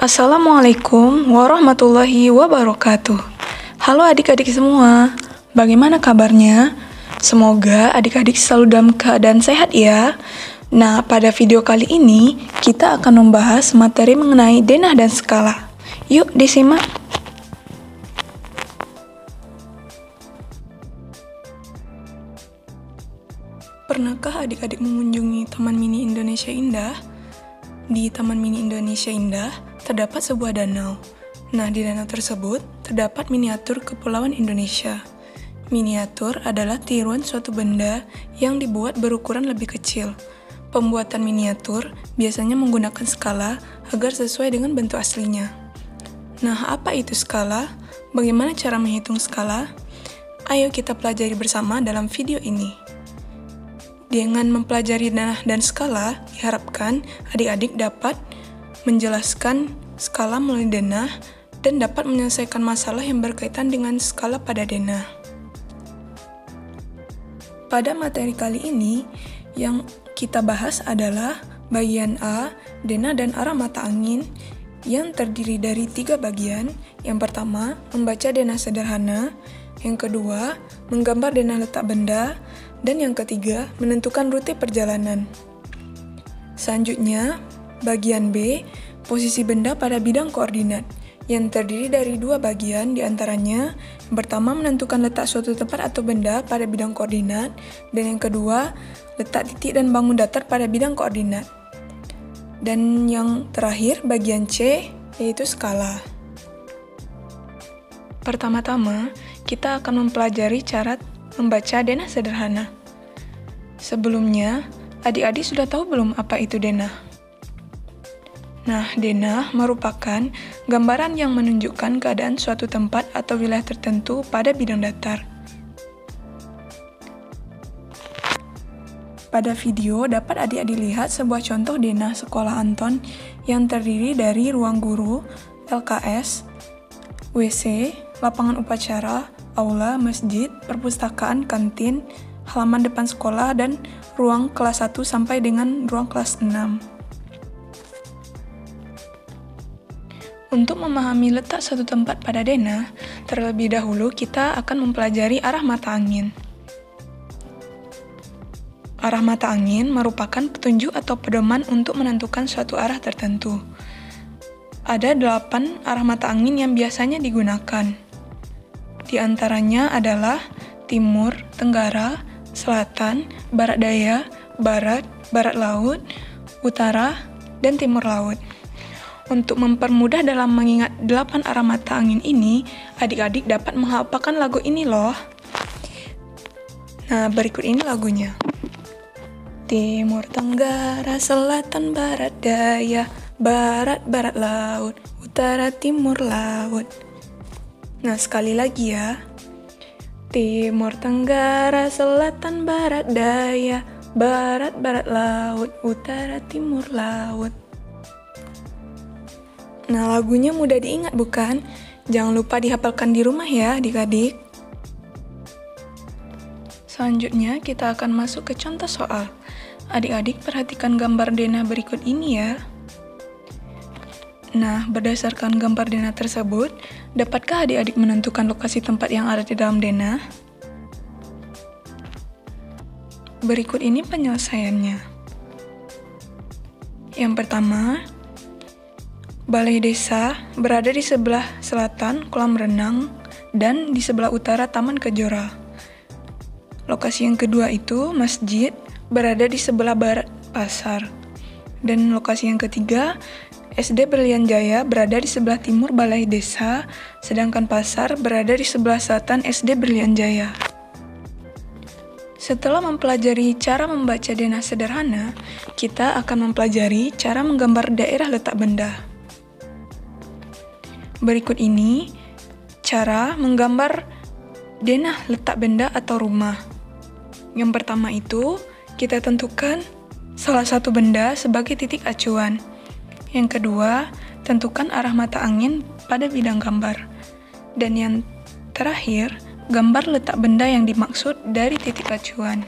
Assalamualaikum warahmatullahi wabarakatuh. Halo adik-adik semua, bagaimana kabarnya? Semoga adik-adik selalu dalam keadaan sehat ya. Nah, pada video kali ini kita akan membahas materi mengenai denah dan skala. Yuk disimak. Pernahkah adik-adik mengunjungi Taman Mini Indonesia Indah? Di Taman Mini Indonesia Indah terdapat sebuah danau. Nah, di danau tersebut terdapat miniatur kepulauan Indonesia. Miniatur adalah tiruan suatu benda yang dibuat berukuran lebih kecil. Pembuatan miniatur biasanya menggunakan skala agar sesuai dengan bentuk aslinya. Nah, apa itu skala? Bagaimana cara menghitung skala? Ayo kita pelajari bersama dalam video ini. Dengan mempelajari denah dan skala, diharapkan adik-adik dapat menjelaskan skala melalui denah dan dapat menyelesaikan masalah yang berkaitan dengan skala pada denah. Pada materi kali ini, yang kita bahas adalah bagian A, denah dan arah mata angin, yang terdiri dari 3 bagian. Yang pertama, membaca denah sederhana. Yang kedua, menggambar denah letak benda. Dan yang ketiga, menentukan rute perjalanan. Selanjutnya, bagian B, posisi benda pada bidang koordinat, yang terdiri dari 2 bagian diantaranya. Yang pertama, menentukan letak suatu tempat atau benda pada bidang koordinat, dan yang kedua, letak titik dan bangun datar pada bidang koordinat. Dan yang terakhir, bagian C, yaitu skala. Pertama-tama, kita akan mempelajari cara membaca denah sederhana. Sebelumnya, adik-adik sudah tahu belum apa itu denah? Nah, denah merupakan gambaran yang menunjukkan keadaan suatu tempat atau wilayah tertentu pada bidang datar. Pada video dapat adik-adik lihat sebuah contoh denah sekolah Anton yang terdiri dari ruang guru, LKS, WC, lapangan upacara, aula, masjid, perpustakaan, kantin, halaman depan sekolah, dan ruang kelas 1 sampai dengan ruang kelas 6. Untuk memahami letak suatu tempat pada denah, terlebih dahulu kita akan mempelajari arah mata angin. Arah mata angin merupakan petunjuk atau pedoman untuk menentukan suatu arah tertentu. Ada 8 arah mata angin yang biasanya digunakan. Di antaranya adalah timur, tenggara, selatan, barat daya, barat, barat laut, utara, dan timur laut. Untuk mempermudah dalam mengingat 8 arah mata angin ini, adik-adik dapat menghafalkan lagu ini loh. Nah, berikut ini lagunya. Timur, tenggara, selatan, barat daya, barat, barat laut, utara, timur laut. Nah, sekali lagi ya. Timur, tenggara, selatan, barat daya, barat, barat laut, utara, timur laut. Nah, lagunya mudah diingat bukan? Jangan lupa dihafalkan di rumah ya, adik-adik. Selanjutnya, kita akan masuk ke contoh soal. Adik-adik perhatikan gambar denah berikut ini ya. Nah, berdasarkan gambar denah tersebut, dapatkah adik-adik menentukan lokasi tempat yang ada di dalam denah? Berikut ini penyelesaiannya. Yang pertama, balai desa berada di sebelah selatan kolam renang dan di sebelah utara Taman Kejora. Lokasi yang kedua itu masjid berada di sebelah barat pasar. Dan lokasi yang ketiga, SD Berlian Jaya berada di sebelah timur balai desa, sedangkan pasar berada di sebelah selatan SD Berlian Jaya. Setelah mempelajari cara membaca denah sederhana, kita akan mempelajari cara menggambar daerah letak benda. Berikut ini cara menggambar denah letak benda atau rumah. Yang pertama itu, kita tentukan salah satu benda sebagai titik acuan. Yang kedua, tentukan arah mata angin pada bidang gambar. Dan yang terakhir, gambar letak benda yang dimaksud dari titik acuan.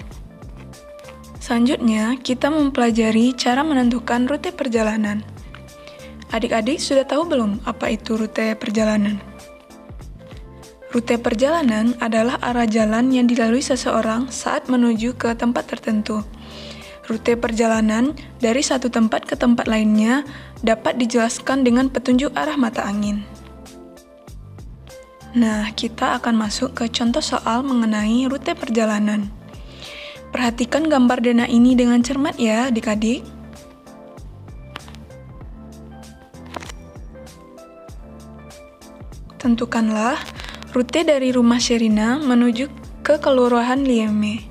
Selanjutnya, kita mempelajari cara menentukan rute perjalanan. Adik-adik sudah tahu belum apa itu rute perjalanan? Rute perjalanan adalah arah jalan yang dilalui seseorang saat menuju ke tempat tertentu. Rute perjalanan dari satu tempat ke tempat lainnya dapat dijelaskan dengan petunjuk arah mata angin. Nah, kita akan masuk ke contoh soal mengenai rute perjalanan. Perhatikan gambar denah ini dengan cermat ya, adik-adik. Tentukanlah rute dari rumah Sherina menuju ke Kelurahan Lieme.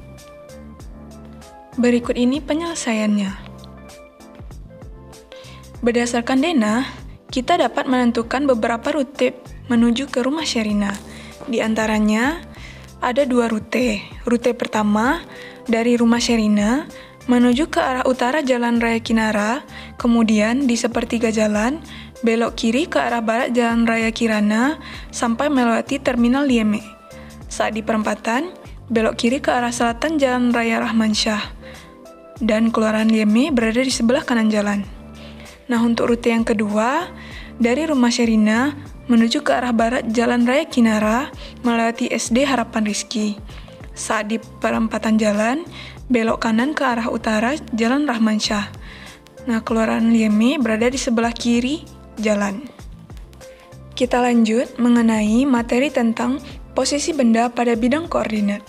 Berikut ini penyelesaiannya. Berdasarkan denah, kita dapat menentukan beberapa rute menuju ke rumah Sherina. Di antaranya, ada 2 rute. Rute pertama, dari rumah Sherina menuju ke arah utara Jalan Raya Kinara, kemudian di sepertiga jalan, belok kiri ke arah barat Jalan Raya Kirana, sampai melewati Terminal Lieme. Saat di perempatan, belok kiri ke arah selatan Jalan Raya Rahmansyah. Dan Kelurahan Lieme berada di sebelah kanan jalan. Nah, untuk rute yang kedua, dari rumah Sherina menuju ke arah barat Jalan Raya Kinara, melewati SD Harapan Rizki. Saat di perempatan jalan, belok kanan ke arah utara Jalan Rahmansyah. Nah, Kelurahan Lieme berada di sebelah kiri jalan. Kita lanjut mengenai materi tentang posisi benda pada bidang koordinat.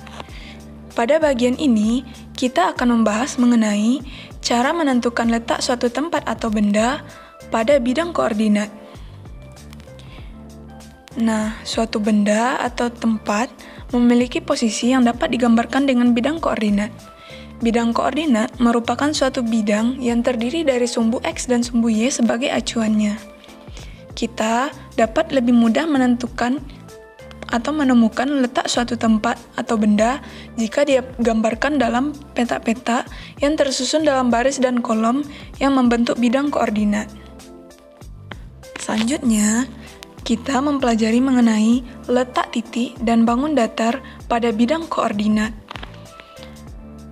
Pada bagian ini, kita akan membahas mengenai cara menentukan letak suatu tempat atau benda pada bidang koordinat. Nah, suatu benda atau tempat memiliki posisi yang dapat digambarkan dengan bidang koordinat. Bidang koordinat merupakan suatu bidang yang terdiri dari sumbu X dan sumbu Y sebagai acuannya. Kita dapat lebih mudah menentukan atau menemukan letak suatu tempat atau benda jika dia digambarkan dalam peta-peta yang tersusun dalam baris dan kolom yang membentuk bidang koordinat. Selanjutnya, kita mempelajari mengenai letak titik dan bangun datar pada bidang koordinat.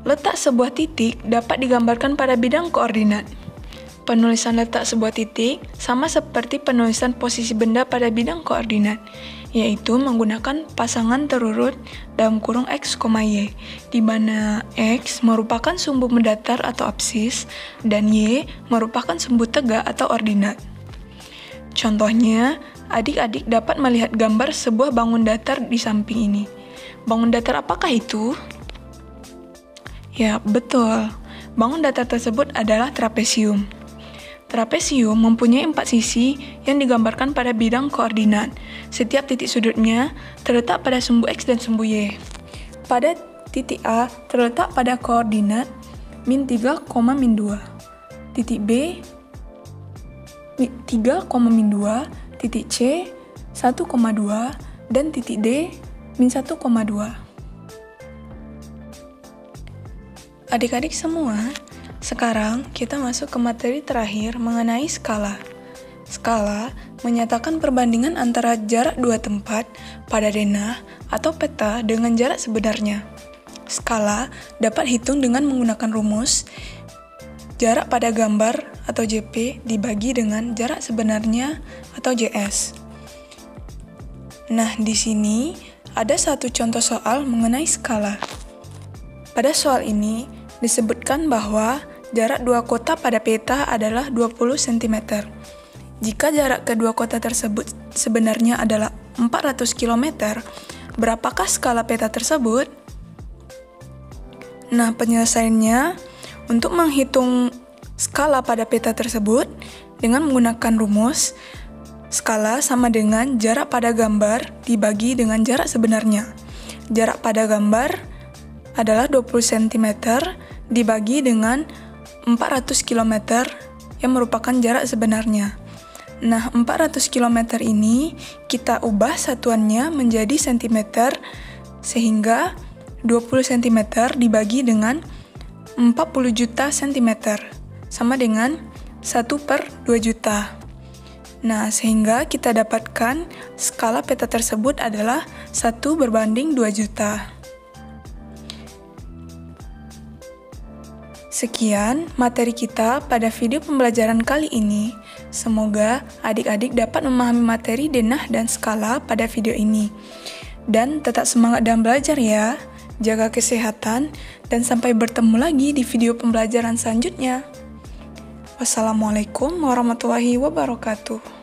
Letak sebuah titik dapat digambarkan pada bidang koordinat. Penulisan letak sebuah titik sama seperti penulisan posisi benda pada bidang koordinat, yaitu menggunakan pasangan terurut dalam kurung X, Y, di mana X merupakan sumbu mendatar atau apsis, dan Y merupakan sumbu tegak atau ordinat. Contohnya, adik-adik dapat melihat gambar sebuah bangun datar di samping ini. Bangun datar apakah itu? Ya, betul. Bangun datar tersebut adalah trapesium. Trapesium mempunyai 4 sisi yang digambarkan pada bidang koordinat. Setiap titik sudutnya terletak pada sumbu X dan sumbu Y. Pada titik A terletak pada koordinat min 3, min 2. Titik B 3, min 2. Titik C 1,2. Dan titik D min 1,2. Adik-adik semua, sekarang kita masuk ke materi terakhir mengenai skala. Skala menyatakan perbandingan antara jarak dua tempat pada denah atau peta dengan jarak sebenarnya. Skala dapat hitung dengan menggunakan rumus jarak pada gambar atau JP dibagi dengan jarak sebenarnya atau JS. Nah, di sini ada satu contoh soal mengenai skala. Pada soal ini disebutkan bahwa jarak dua kota pada peta adalah 20 cm. Jika jarak kedua kota tersebut sebenarnya adalah 400 km, berapakah skala peta tersebut? Nah, penyelesaiannya untuk menghitung skala pada peta tersebut dengan menggunakan rumus skala sama dengan jarak pada gambar dibagi dengan jarak sebenarnya. Jarak pada gambar adalah 20 cm dibagi dengan 400 km yang merupakan jarak sebenarnya. Nah, 400 km ini kita ubah satuannya menjadi cm, sehingga 20 cm dibagi dengan 40 juta cm, sama dengan 1/2 juta. Nah, sehingga kita dapatkan skala peta tersebut adalah 1/2 juta. Sekian materi kita pada video pembelajaran kali ini. Semoga adik-adik dapat memahami materi denah dan skala pada video ini. Dan tetap semangat dalam belajar ya. Jaga kesehatan dan sampai bertemu lagi di video pembelajaran selanjutnya. Wassalamualaikum warahmatullahi wabarakatuh.